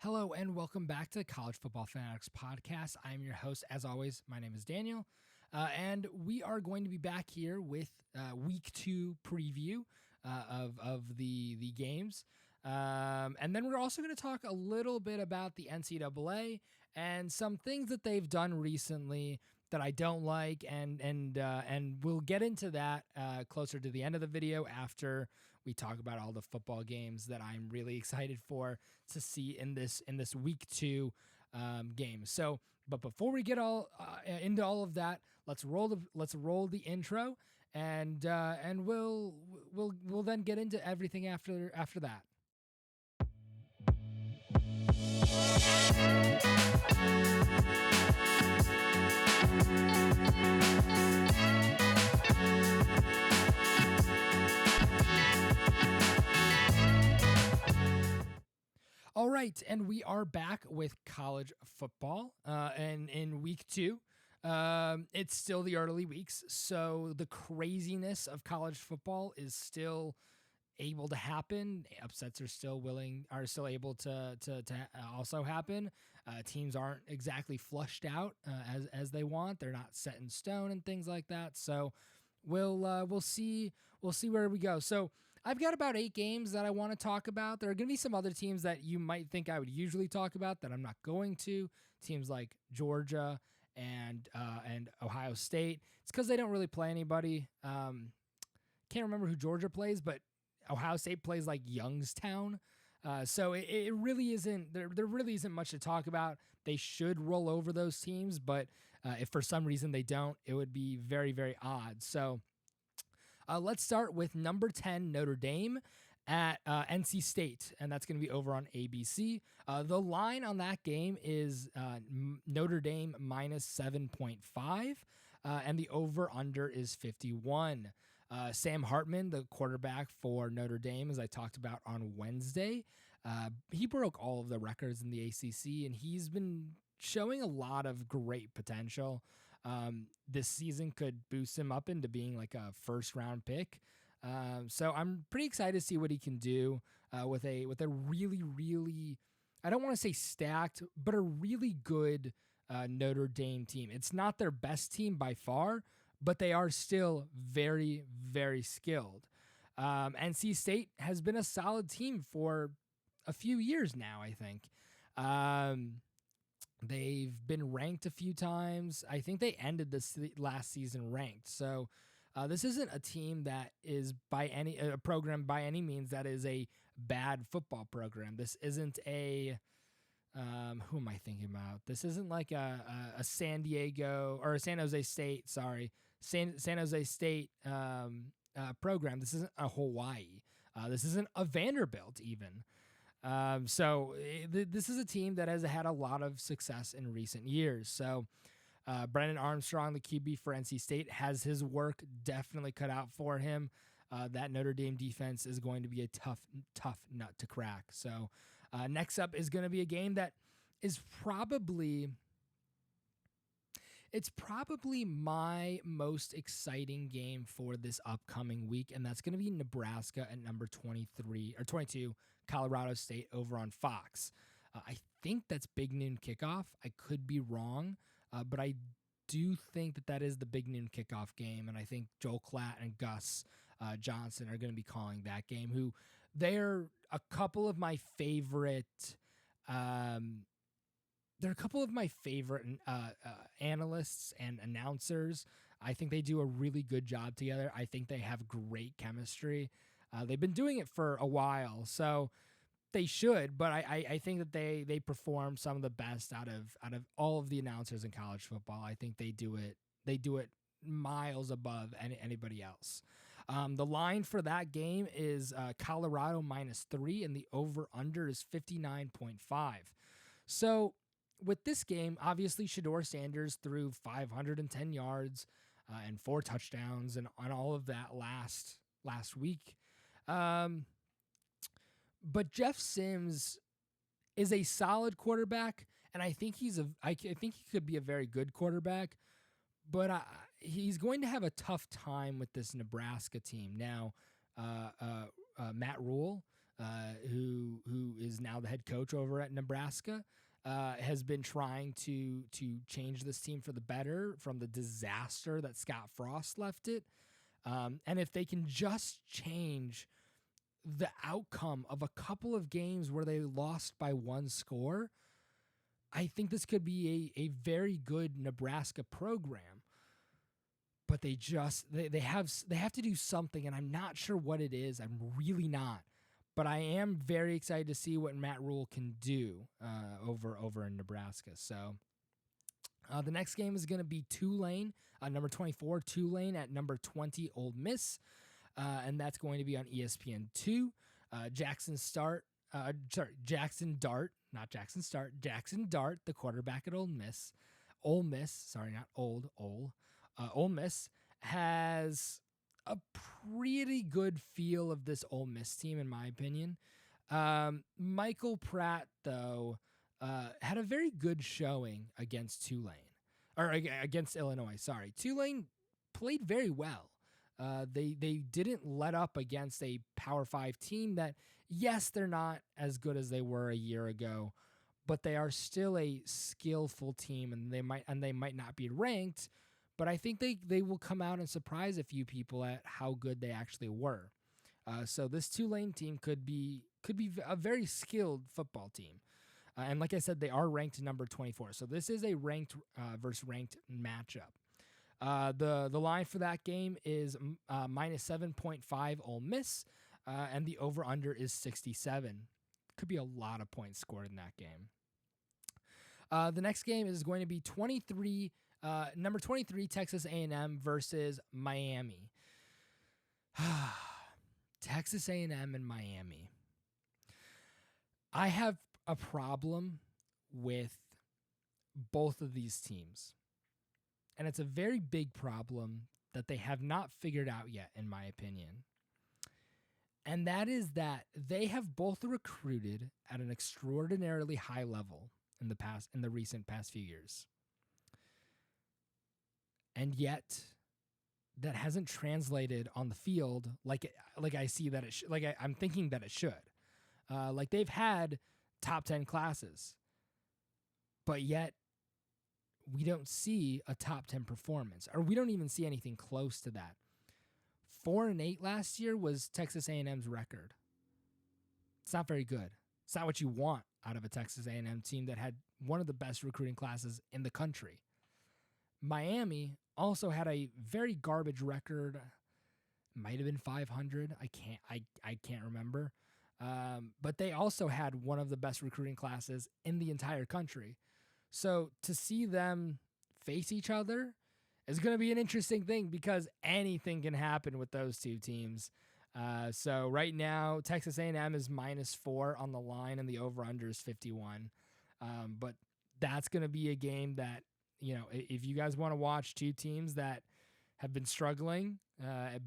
Hello and welcome back to the College Football Fanatics Podcast. I'm your host, as always. My name is Daniel, and we are going to be back here with Week 2 preview of the games. And then we're also going to talk a little bit about the NCAA and some things that they've done recently that I don't like, and we'll get into that closer to the end of the video after we talk about all the football games that I'm really excited for to see in this Week 2 game. So, but before we get all into all of that, let's roll the intro, and we'll then get into everything after that. All right, and we are back with college football, and in Week 2. It's still the early weeks, so the craziness of college football is still able to happen. Upsets are still able to also happen. Teams aren't exactly flushed out as they want. They're not set in stone and things like that. So we'll see where we go. So I've got about 8 games that I want to talk about. There are going to be some other teams that you might think I would usually talk about that I'm not going to. Teams like Georgia and Ohio State. It's because they don't really play anybody. Can't remember who Georgia plays, but Ohio State plays like Youngstown. So it really isn't, there really isn't much to talk about. They should roll over those teams, but if for some reason they don't, it would be very, very odd. So let's start with number 10, Notre Dame at NC State, and that's going to be over on ABC. The line on that game is Notre Dame minus 7.5, and the over-under is 51. Sam Hartman, the quarterback for Notre Dame, as I talked about on Wednesday, he broke all of the records in the ACC, and he's been showing a lot of great potential. This season could boost him up into being like a first-round pick. So I'm pretty excited to see what he can do with a really, really, I don't want to say stacked, but a really good Notre Dame team. It's not their best team by far, but they are still very, very skilled. NC State has been a solid team for a few years now, I think. They've been ranked a few times. I think they ended this last season ranked. So this isn't a team that is a program by any means that is a bad football program. This isn't a who am I thinking about? This isn't like a San Diego or a San Jose State. Sorry, San Jose State program. This isn't a Hawaii. This isn't a Vanderbilt even. So this is a team that has had a lot of success in recent years. So Brennan Armstrong, the QB for NC State, has his work definitely cut out for him. That Notre Dame defense is going to be a tough nut to crack. So next up is going to be a game that is probably my most exciting game for this upcoming week, and that's going to be Nebraska at number 23 or 22, Colorado State over on Fox. I think that's big noon kickoff. I could be wrong, but I do think that is the big noon kickoff game, and I think Joel Klatt and Gus Johnson are going to be calling that game. Who they're a couple of my favorite. They're a couple of my favorite analysts and announcers. I think they do a really good job together. I think they have great chemistry. They've been doing it for a while, so they should. But I think that they perform some of the best out of all of the announcers in college football. I think they do it. They do it miles above anybody else. The line for that game is Colorado -3, and the over/under is 59.5. So with this game, obviously Shedeur Sanders threw 510 yards and 4 touchdowns and on all of that last week. But Jeff Sims is a solid quarterback, and I think I think he could be a very good quarterback. But he's going to have a tough time with this Nebraska team now. Matt Rule, who is now the head coach over at Nebraska, has been trying to change this team for the better from the disaster that Scott Frost left it. And if they can just change the outcome of a couple of games where they lost by one score, I think this could be a very good Nebraska program. But they have to do something, and I'm not sure what it is. I'm really not. But I am very excited to see what Matt Rule can do over in Nebraska. So the next game is going to be Tulane, number 24, Tulane at number 20, Ole Miss. And that's going to be on ESPN2. Jackson Dart, the quarterback at Ole Miss. Ole Miss has a pretty good feel of this Ole Miss team, in my opinion. Michael Pratt, though, had a very good showing against Illinois. Sorry, Tulane played very well. They didn't let up against a Power 5 team that, yes, they're not as good as they were a year ago, but they are still a skillful team, and they might not be ranked, but I think they will come out and surprise a few people at how good they actually were. So this Tulane team could be a very skilled football team. And like I said, they are ranked number 24. So this is a ranked versus ranked matchup. The line for that game is minus 7.5 Ole Miss, and the over-under is 67. Could be a lot of points scored in that game. The next game is going to be number 23 Texas A&M versus Miami. Texas A&M and Miami. I have a problem with both of these teams. And it's a very big problem that they have not figured out yet, in my opinion. And that is that they have both recruited at an extraordinarily high level in the recent past few years. And yet that hasn't translated on the field like I see that I'm thinking that it should. Like they've had top 10 classes, but yet we don't see a top 10 performance, or we don't even see anything close to that. 4-8 last year was Texas A&M's record. It's not very good. It's not what you want out of a Texas A&M team that had one of the best recruiting classes in the country. Miami also had a very garbage record. Might have been 500. I can't remember. But they also had one of the best recruiting classes in the entire country. So to see them face each other is going to be an interesting thing because anything can happen with those two teams. So right now, Texas A&M is -4 on the line, and the over-under is 51. But that's going to be a game that, if you guys want to watch two teams that have been struggling,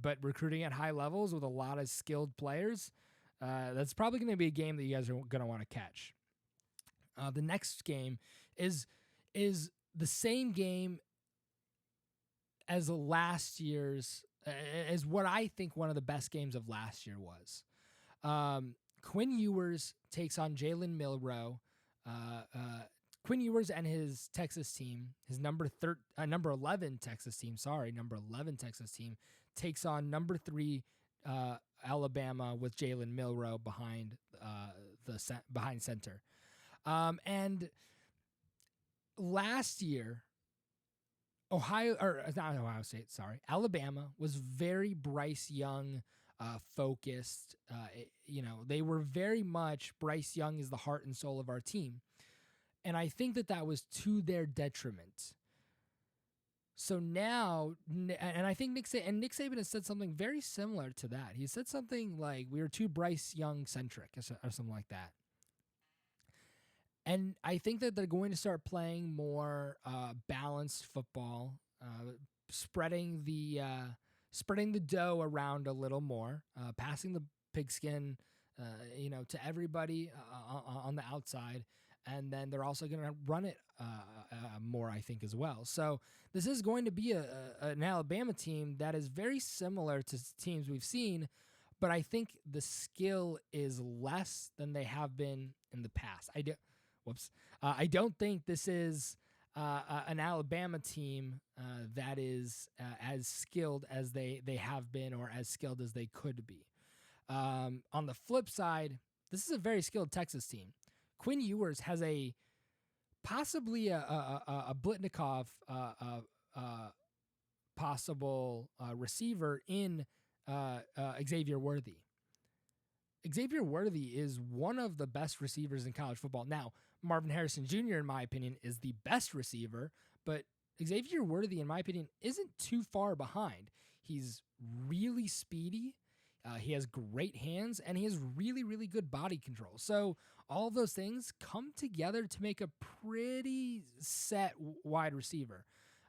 but recruiting at high levels with a lot of skilled players, that's probably going to be a game that you guys are going to want to catch. The next game is the same game as last year's, as what I think one of the best games of last year was. Quinn Ewers takes on Jalen Milroe. Quinn Ewers and his Texas team, his number 11 Texas team, takes on number 3 Alabama with Jalen Milroe behind center. And last year, Alabama was very Bryce Young focused. They were very much Bryce Young is the heart and soul of our team. And I think that was to their detriment. So now, and I think Nick Saban has said something very similar to that. He said something like, we were too Bryce Young centric or something like that. And I think that they're going to start playing more balanced football, spreading the dough around a little more, passing the pigskin, to everybody on the outside. And then they're also going to run it more, I think, as well. So this is going to be an Alabama team that is very similar to teams we've seen, but I think the skill is less than they have been in the past. I don't think this is an Alabama team that is as skilled as they have been or as skilled as they could be. On the flip side, this is a very skilled Texas team. Quinn Ewers has possibly a Blitnikov possible receiver in Xavier Worthy. Xavier Worthy is one of the best receivers in college football. Now, Marvin Harrison Jr., in my opinion, is the best receiver, but Xavier Worthy, in my opinion, isn't too far behind. He's really speedy. He has great hands, and he has really, really good body control. So all of those things come together to make a pretty set wide receiver.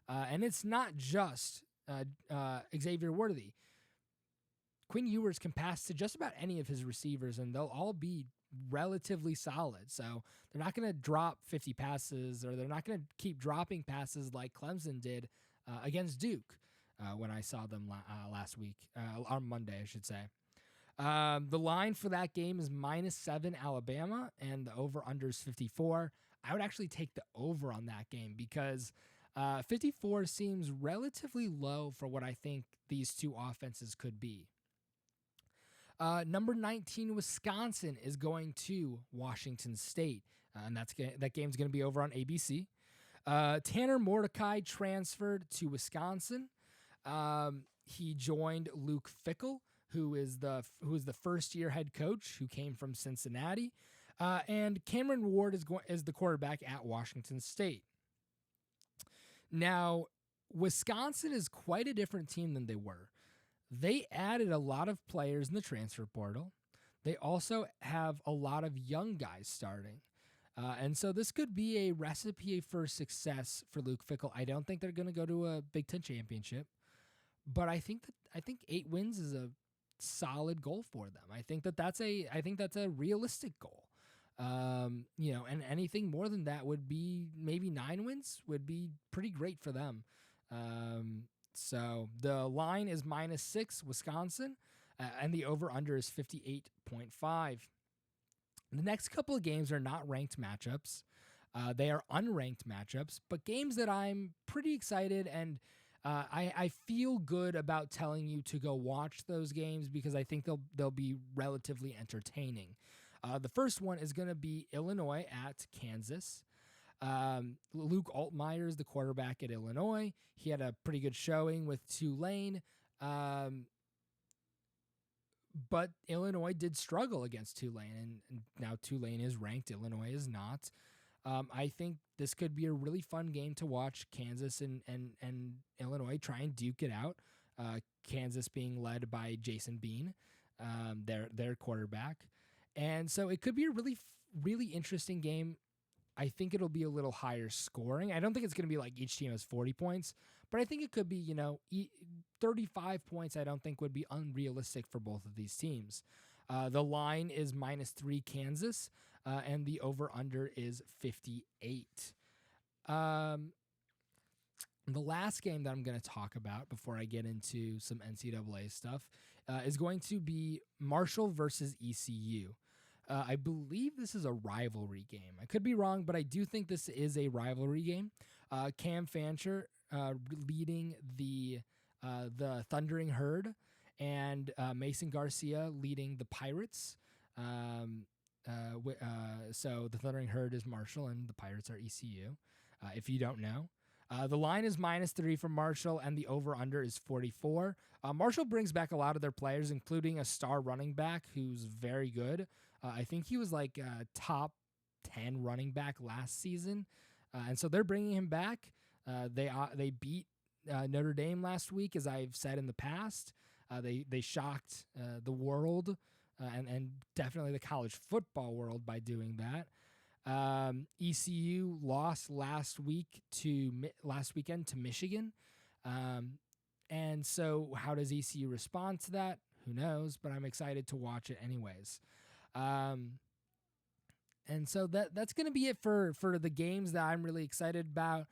And it's not just Xavier Worthy. Quinn Ewers can pass to just about any of his receivers, and they'll all be relatively solid. So they're not going to drop 50 passes, or they're not going to keep dropping passes like Clemson did against Duke when I saw them last week, on Monday, I should say. The line for that game is -7 Alabama, and the over-under is 54. I would actually take the over on that game because 54 seems relatively low for what I think these two offenses could be. Number 19, Wisconsin is going to Washington State, and that game's going to be over on ABC. Tanner Mordecai transferred to Wisconsin. He joined Luke Fickell, who is the first-year head coach who came from Cincinnati, and Cameron Ward is the quarterback at Washington State. Now, Wisconsin is quite a different team than they were. They added a lot of players in the transfer portal. They also have a lot of young guys starting. And so this could be a recipe for success for Luke Fickell. I don't think they're going to go to a Big Ten championship, but I think 8 wins is a solid goal for them. I think that's a realistic goal. And anything more than that would be maybe 9 wins would be pretty great for them. So the line is -6 Wisconsin, and the over-under is 58.5. The next couple of games are not ranked matchups. They are unranked matchups, but games that I'm pretty excited and I feel good about telling you to go watch those games because I think they'll be relatively entertaining. The first one is going to be Illinois at Kansas. Luke Altmaier is the quarterback at Illinois. He had a pretty good showing with Tulane. But Illinois did struggle against Tulane, and now Tulane is ranked. Illinois is not. I think this could be a really fun game to watch Kansas and Illinois try and duke it out. Kansas being led by Jason Bean, their quarterback. And so it could be a really, really interesting game. I think it'll be a little higher scoring. I don't think it's going to be like each team has 40 points, but I think it could be, 35 points I don't think would be unrealistic for both of these teams. The line is -3 Kansas, and the over-under is 58. The last game that I'm going to talk about before I get into some NCAA stuff is going to be Marshall versus ECU. I believe this is a rivalry game. I could be wrong, but I do think this is a rivalry game. Cam Fancher leading the Thundering Herd, and Mason Garcia leading the Pirates. So the Thundering Herd is Marshall, and the Pirates are ECU, if you don't know. The line is -3 for Marshall, and the over-under is 44. Marshall brings back a lot of their players, including a star running back who's very good. I think he was like top 10 running back last season, and so they're bringing him back. They beat Notre Dame last week, as I've said in the past. They shocked the world and definitely the college football world by doing that. ECU lost last weekend to Michigan. And so how does ECU respond to that? Who knows, but I'm excited to watch it anyways. And so that's going to be it for the games that I'm really excited about.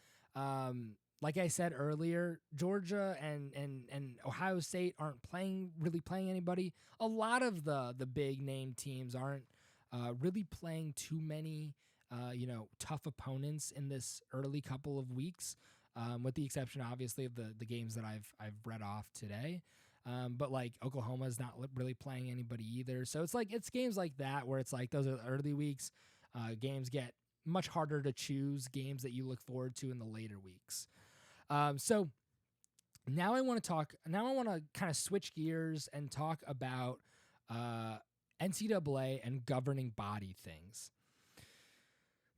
like I said earlier, Georgia and Ohio State aren't really playing anybody. A lot of the big name teams aren't really playing too many tough opponents in this early couple of weeks, with the exception obviously of the games that I've read off today. But like Oklahoma is not really playing anybody either. So it's games like that where it's like those are the early weeks. Games get much harder to choose games that you look forward to in the later weeks. So now I want to kind of switch gears and talk about NCAA and governing body things.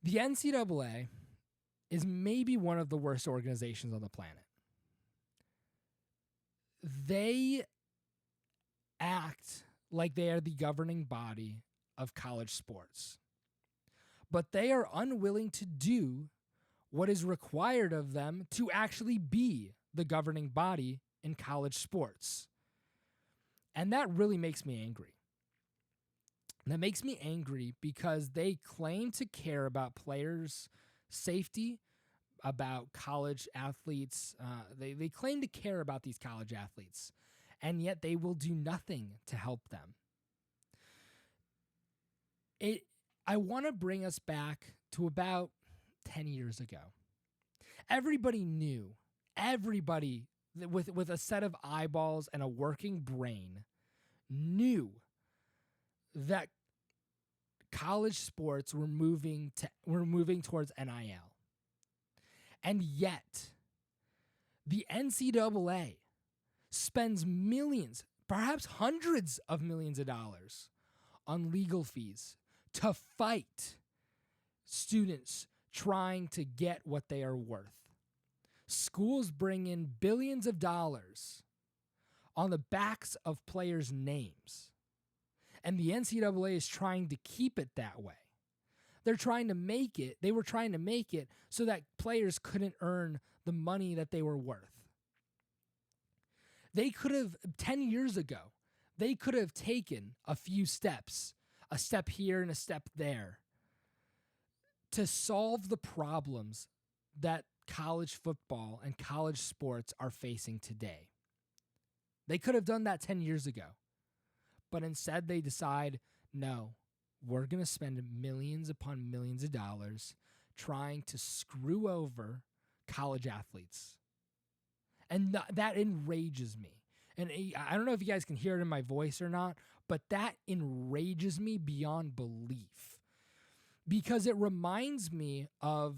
The NCAA is maybe one of the worst organizations on the planet. They act like they are the governing body of college sports, but they are unwilling to do what is required of them to actually be the governing body in college sports. And that really makes me angry. That makes me angry because they claim to care about players' safety, about college athletes. They claim to care about these college athletes, and yet they will do nothing to help them. I want to bring us back to about 10 years ago. Everybody with a set of eyeballs and a working brain knew that college sports were moving towards NIL. And yet, the NCAA spends millions, perhaps hundreds of millions of dollars on legal fees to fight students trying to get what they are worth. Schools bring in billions of dollars on the backs of players' names. And the NCAA is trying to keep it that way. They were trying to make it so that players couldn't earn the money that they were worth. They could have, 10 years ago, they could have taken a few steps, a step here and a step there, to solve the problems that college football and college sports are facing today. They could have done that 10 years ago. But instead they decide, no, we're going to spend millions upon millions of dollars trying to screw over college athletes. And that enrages me. And I don't know if you guys can hear it in my voice or not, but that enrages me beyond belief. Because it reminds me of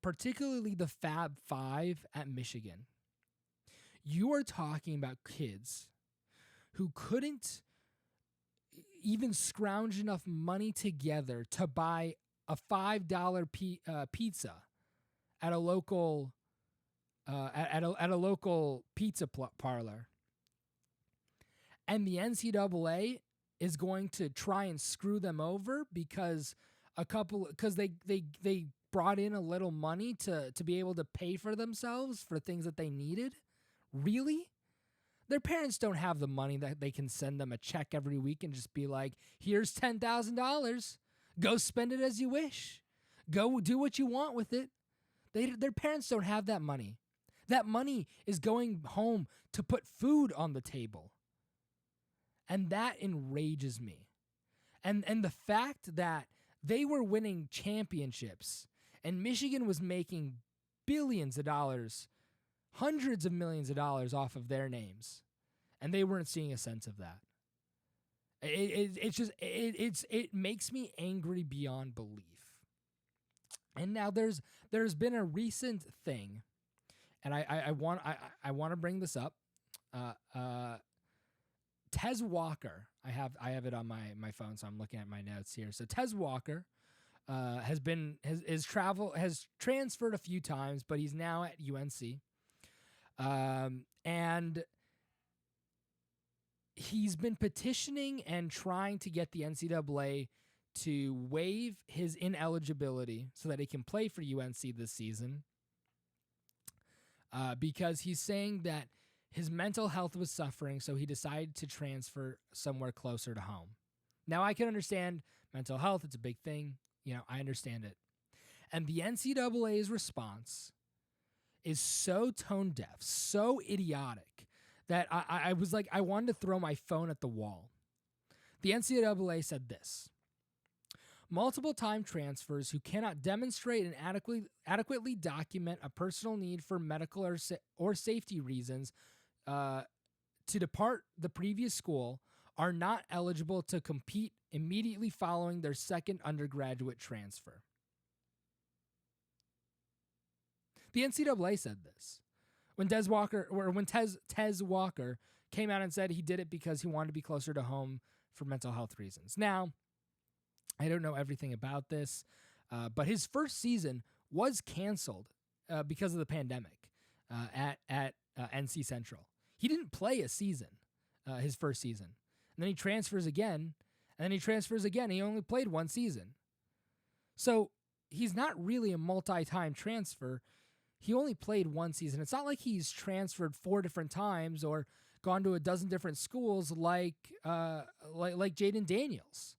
particularly the Fab Five at Michigan. You are talking about kids who couldn't even scrounge enough money together to buy a $5 pizza at a local at a local pizza parlor, and the NCAA is going to try and screw them over because they brought in a little money to be able to pay for themselves for things that they needed. Really? Their parents don't have the money that they can send them a check every week and just be like, here's $10,000. Go spend it as you wish. Go do what you want with it. Their parents don't have that money. That money is going home to put food on the table. And that enrages me. And the fact that they were winning championships and Michigan was making billions of dollars, hundreds of millions of dollars off of their names, and they weren't seeing a sense of that. It makes me angry beyond belief. And now there's been a recent thing, and I want to bring this up. Tez Walker, I have it on my phone, so I'm looking at my notes here. So Tez Walker has transferred a few times, but he's now at UNC. And he's been petitioning and trying to get the NCAA to waive his ineligibility so that he can play for UNC this season, because he's saying that his mental health was suffering, so he decided to transfer somewhere closer to home. Now, I can understand mental health. It's a big thing. I understand it. And the NCAA's response is so tone deaf, so idiotic, that I was like, I wanted to throw my phone at the wall. The NCAA said this: multiple time transfers who cannot demonstrate and adequately document a personal need for medical or safety reasons to depart the previous school are not eligible to compete immediately following their second undergraduate transfer. The NCAA said this when Tez Walker came out and said he did it because he wanted to be closer to home for mental health reasons. Now, I don't know everything about this, but his first season was canceled because of the pandemic at NC Central. He didn't play a season, his first season. And then he transfers again, and then he transfers again. He only played one season. So he's not really a multi-time transfer. He only played one season. It's not like he's transferred 4 different times or gone to a dozen different schools like Jaden Daniels.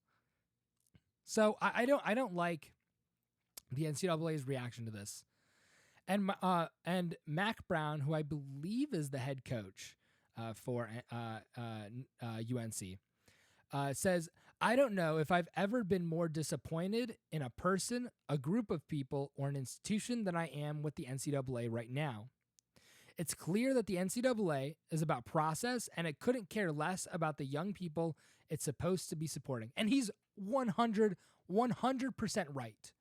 So I don't like the NCAA's reaction to this. And Mac Brown, who I believe is the head coach for UNC, says, I don't know if I've ever been more disappointed in a person, a group of people, or an institution than I am with the NCAA right now. It's clear that the NCAA is about process, and it couldn't care less about the young people it's supposed to be supporting. And he's 100% right.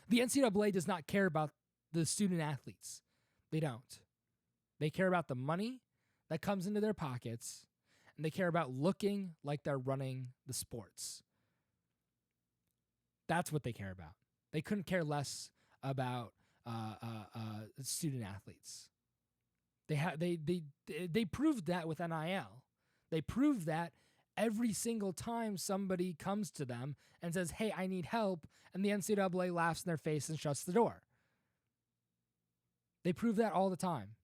The NCAA does not care about the student athletes. They don't. They care about the money that comes into their pockets, and they care about looking like they're running the sports. That's what they care about. They couldn't care less about student athletes. They proved that with NIL. They proved that every single time somebody comes to them and says, hey, I need help, and the NCAA laughs in their face and shuts the door. They prove that all the time.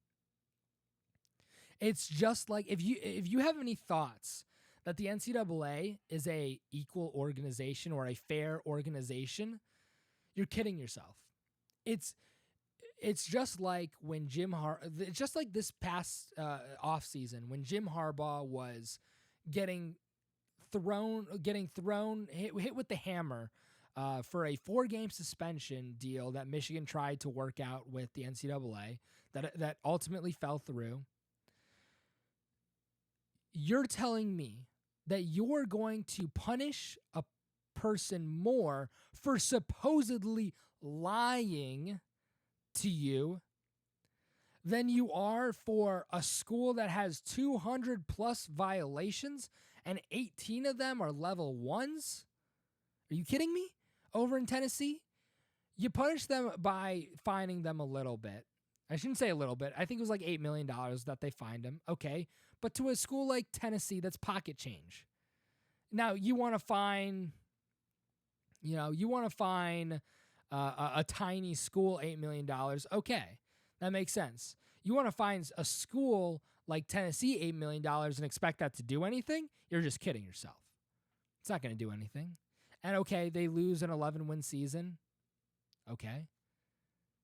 It's just like if you have any thoughts that the NCAA is a equal organization or a fair organization, you're kidding yourself. It's just like when it's just like this past offseason when Jim Harbaugh was getting thrown, hit with the hammer for a 4-game suspension deal that Michigan tried to work out with the NCAA that ultimately fell through. You're telling me that you're going to punish a person more for supposedly lying to you than you are for a school that has 200 plus violations and 18 of them are level 1s? Are you kidding me? Over in Tennessee, you punish them by fining them a little bit. I shouldn't say a little bit. I think it was like $8 million that they fined him. Okay. But to a school like Tennessee, that's pocket change. Now you want to fine a tiny school $8 million. Okay. That makes sense. You want to find a school like Tennessee $8 million and expect that to do anything? You're just kidding yourself. It's not going to do anything. And okay, they lose an 11-win season. Okay.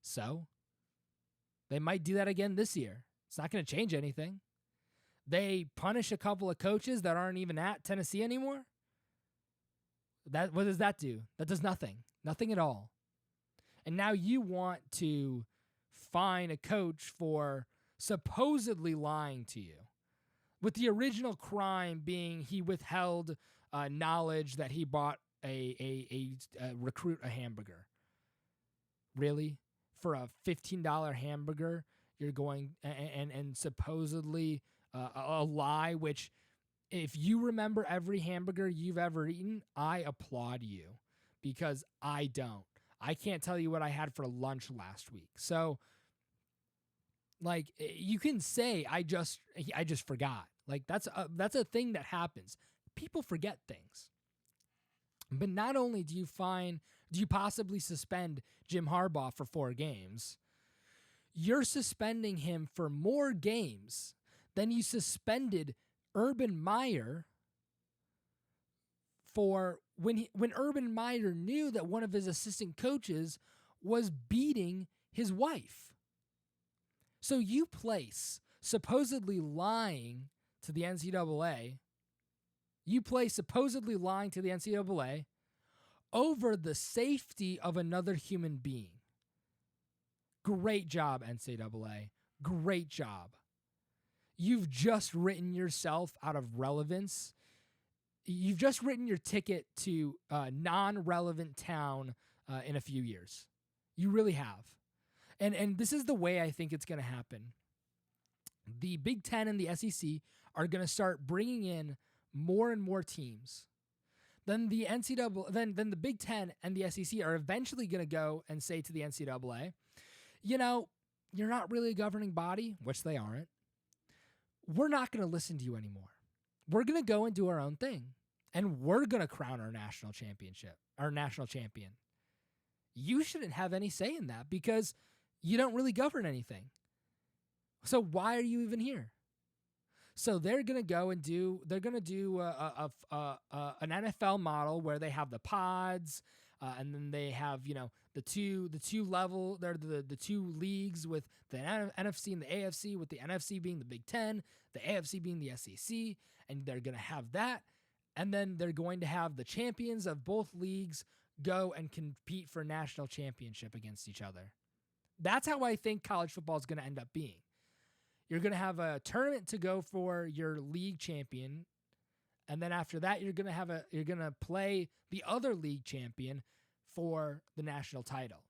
So they might do that again this year. It's not going to change anything. They punish a couple of coaches that aren't even at Tennessee anymore. What does that do? That does nothing. Nothing at all. And now you want to fine a coach for supposedly lying to you, with the original crime being he withheld knowledge that he bought a recruit a hamburger. Really? For a $15 hamburger, you're going and supposedly a lie, which if you remember every hamburger you've ever eaten, I applaud you because I don't. I can't tell you what I had for lunch last week. So like you can say I just forgot. Like that's a thing that happens. People forget things. But not only do you possibly suspend Jim Harbaugh for 4 games, you're suspending him for more games than you suspended Urban Meyer for when Urban Meyer knew that one of his assistant coaches was beating his wife. So you place supposedly lying to the NCAA. You place supposedly lying to the NCAA over the safety of another human being. Great job, NCAA. Great job. You've just written yourself out of relevance. You've just written your ticket to a non-relevant town in a few years. You really have. And this is the way I think it's going to happen. The Big Ten and the SEC are going to start bringing in more and more teams. Then the NCAA, then the Big Ten and the SEC are eventually going to go and say to the NCAA, you know, you're not really a governing body, which they aren't. We're not going to listen to you anymore. We're going to go and do our own thing. And we're going to crown our national championship, our national champion. You shouldn't have any say in that because you don't really govern anything. So why are you even here? So they're going to go and do an NFL model where they have the pods, and then they have, the two level, they're the two leagues with the NFC and the AFC, with the NFC being the Big Ten, the AFC being the SEC, and they're going to have that. And then they're going to have the champions of both leagues go and compete for national championship against each other. That's how I think college football is going to end up being. You're going to have a tournament to go for your league champion, and then after that, you're going to play the other league champion for the national title.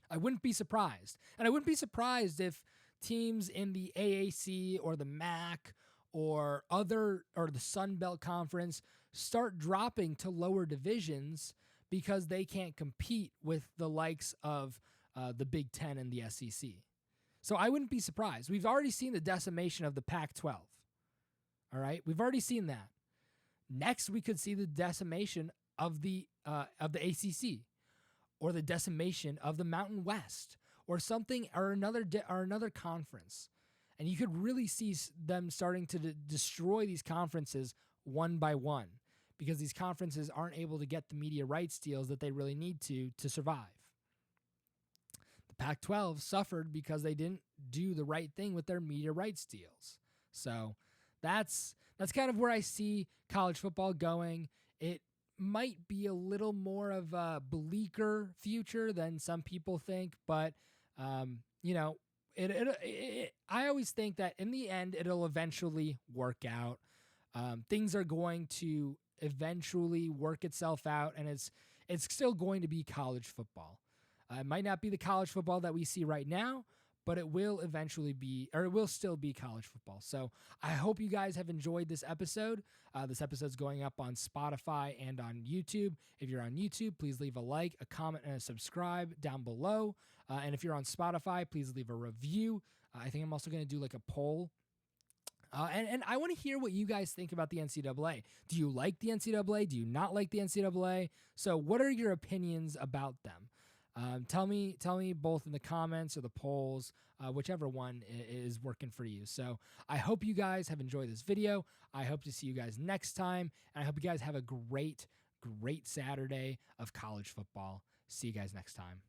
I wouldn't be surprised, and I wouldn't be surprised if teams in the AAC or the MAC or the Sun Belt Conference start dropping to lower divisions because they can't compete with the likes of the Big Ten and the SEC. So I wouldn't be surprised. We've already seen the decimation of the Pac-12. All right, we've already seen that. Next, we could see the decimation of the ACC, or the decimation of the Mountain West, or something, or another conference. And you could really see them starting to destroy these conferences one by one, because these conferences aren't able to get the media rights deals that they really need to survive. Pac-12 suffered because they didn't do the right thing with their media rights deals. So that's kind of where I see college football going. It might be a little more of a bleaker future than some people think, but I always think that in the end it'll eventually work out. Things are going to eventually work itself out, and it's still going to be college football. It might not be the college football that we see right now, but it will eventually be, or it will still be college football. So I hope you guys have enjoyed this episode. This episode's going up on Spotify and on YouTube. If you're on YouTube, please leave a like, a comment, and a subscribe down below. And if you're on Spotify, please leave a review. I think I'm also going to do like a poll. And I want to hear what you guys think about the NCAA. Do you like the NCAA? Do you not like the NCAA? So what are your opinions about them? Tell me both in the comments or the polls, whichever one is working for you. So I hope you guys have enjoyed this video. I hope to see you guys next time. And I hope you guys have a great Saturday of college football. See you guys next time.